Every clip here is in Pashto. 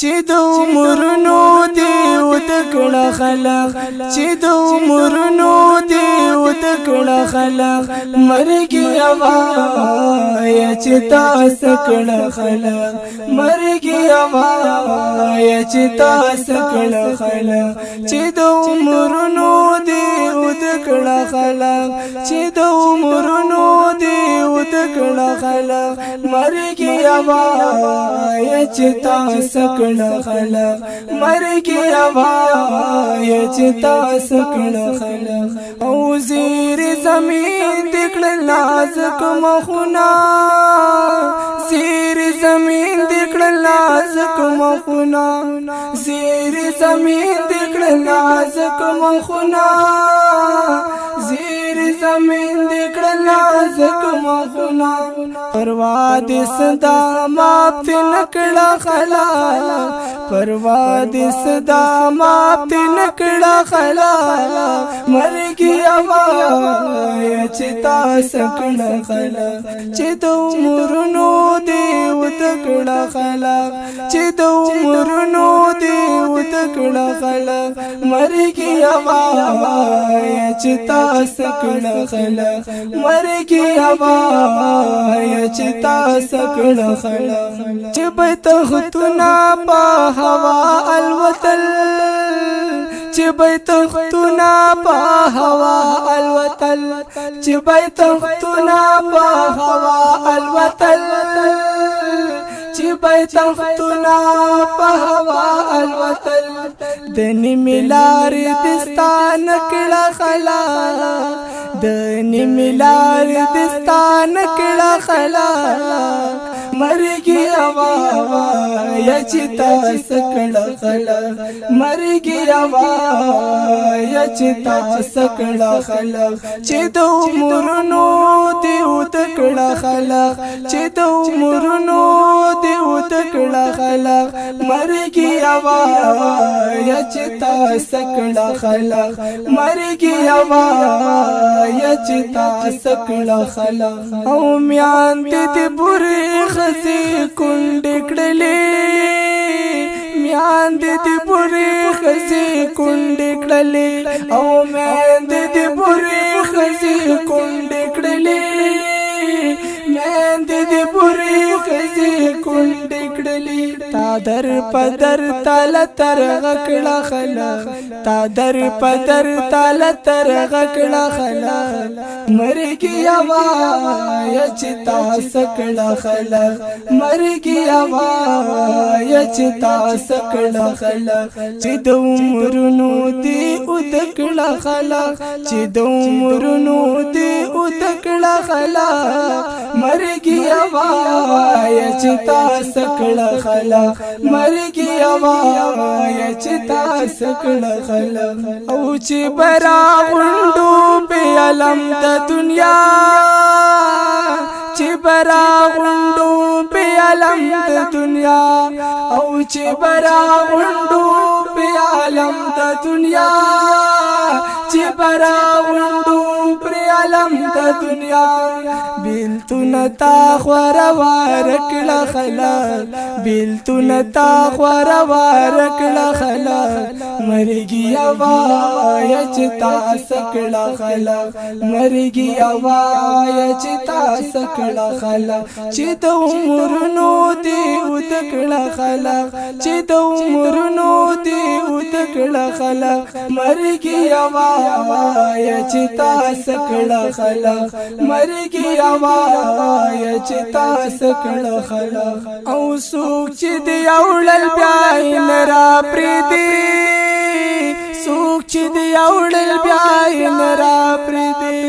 چې د عمرونو دی ودکړه خلق چې د عمرونو دی ودکړه خلق مرګ یوایا چې تاسو کړه خلق مرګ یوایا چې تاسو کړه خلق چې د عمرونو دی ودکړه خلق چې د عمرونو دی ودکړه خلق مرګ یوایا چې تاسو کړه خلق مرګ یوایا چې تاسو کړه خلق او زیر زمین دکړه نازک مخونه زیر زمین دکړه نازک مخونه زیر زمین دکړه نازک مخونه زیر زمین دکړه نازک مخونه پروا دې صدا ماپ نکړه خلق پروا دې صدا ماپ نکړه خلق مرګ یوایا چې تاسو کړه خلق چې د عمرونو دی ودکړه خلق چې د عمرونو دی ودکړه خلق مرګ یوایا چې تاسو کړه خلق مرګ یوایا چې تاسو کړه خلق چې بیتختنا په هوا الوتل چې بیتختنا په هوا الوتل چې بیتختنا په هوا الوتل چې بیتختنا په هوا الوتل د نیملار دستان کړه خلق د نیملار دستان کړه خلق مرګ یوایا چې تاسو کړه خلق مرګ یوایا چې تاسو کړه خلق چې د عمرونو دی ودکړه خلق چې د عمرونو دی ودکړه خلق مرګ یوایا چې تاسو کړه خلق مرګ یوایا چې تاسو کړه خلق او میان دې پوره خزي کونډې کړلې میان دې پوره خزي کونډې کړلې او میان دې پوره خزي کونډې کړلې میان دې پوره خزي کونډې کړلې تا در پدر تل تر غکړه خلق تا در پدر تل تر غکړه خلق مرګ یوایا چې تاسو کړه خلق مرګ یوایا چې تاسو کړه خلق چې د عمرونو دی ودکړه خلق چې د عمرونو دی ودکړه خلق مرګ یوایا چې تاسو کړه خلق مرګ یوایا چې تاسو کړه خلق او چې برا غوندو په علم د دنیا چې برا غوندو په علم د دنیا او چې برا غوندو په علم د دنیا چې برا غوندو پر علم د دنیا بیلتون تا خور وارکړه خلق بیلتون تا خور وارکړه خلق مرګ یوایا چې تاسو کړه خلق مرګ یوایا چې تاسو کړه خلق چې د عمرونو دی ودکړه خلق چې د عمرونو دی ودکړه خلق مرګ یوایا چې تاسو کړه خلق مرګ یوایا چې تاسو کړه خلق او څوک چې دی اولل بیا نرا پریدي څوک چې دی اولل بیا نرا پریدي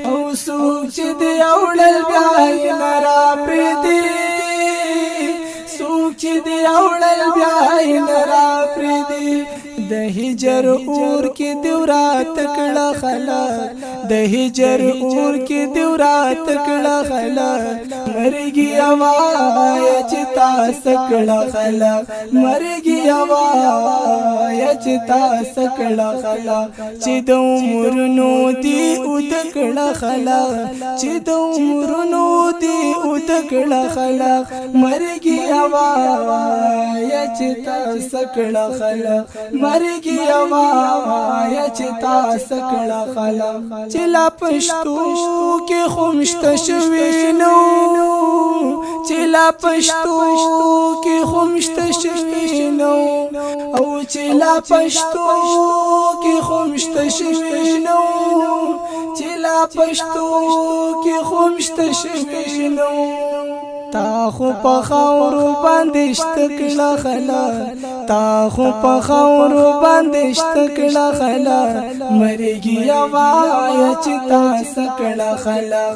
او څوک چې دی اولل بیا نرا پریدي څوک چې دی اولل بیا نرا پریدي د هجر اور کې دورات کړه خلق د هجر اور کې دورات کړه خلق مرګي وای چې تاسو کړه خلک مرګي وای چې تاسو کړه خلک چې د عمرونو دی او د کړه خلک چې د عمرونو دی او د کړه خلک مرګي وای چې تاسو کړه خلک مرګي وای چې تاسو کړه خلک چې لا پښتو کې خومشت شوي نو چې لا پښتو کې خومشت شوي نو او چې لا پښتو کې خومشت شوي نو چې لا پښتو کې خومشت شوي نو تا خو په خاورو باندې شتکړه خلا تا خو په خاورو باندې شتکړه خلا مرګي وای چې تاسو کړه خلا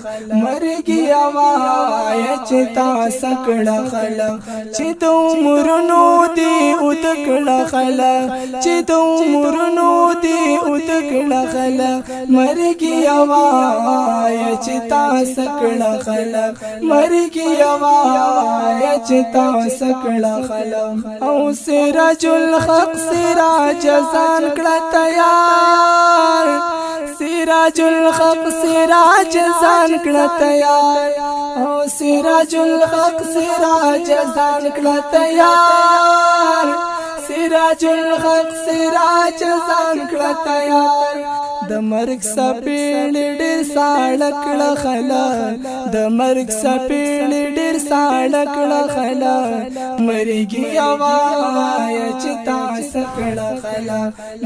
مرګي وای چې تاسو کړه خلا چې د عمرونو دی او د کړه خلا چې د عمرونو دی او د کړه خلا مرګي وای چې تاسو کړه خلا مرګي وای چې تاسو کړه خلم او سراج الحق سراج ځان کړه تیار سراج الحق سراج ځان کړه تیار او سراج الحق سراج ځان کړه تیار سراج الحق سراج ځان کړه تیار د مرګ سپېړ ډېر ساړه کړه خلا د مرګ سپېړ ډېر ساړه کړه خلا مرګي وای چې تاسو کړه خلا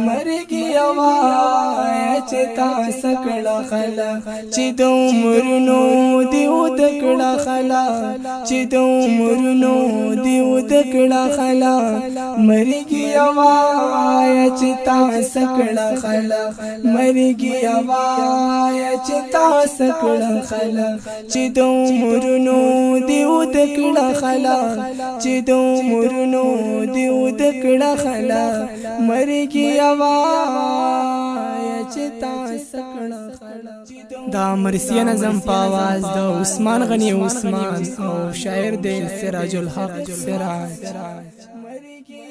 مرګي وای چې تاسو کړه خلا چې د عمرونو دی او د کړه خلا چې د عمرونو دی او د کړه خلا مرګي وای چې تاسو کړه خلا مرګي وای چې تاسو کړه خلا چې د عمرونو دی او د کړه خلا چې د عمرونو دی او د کړه خلا مرګي وای چې تاسو کړه خلا دا مرثیه نظم په आवाज د عثمان غنی عثمان او شاعر د سراج الحق سراج مرګي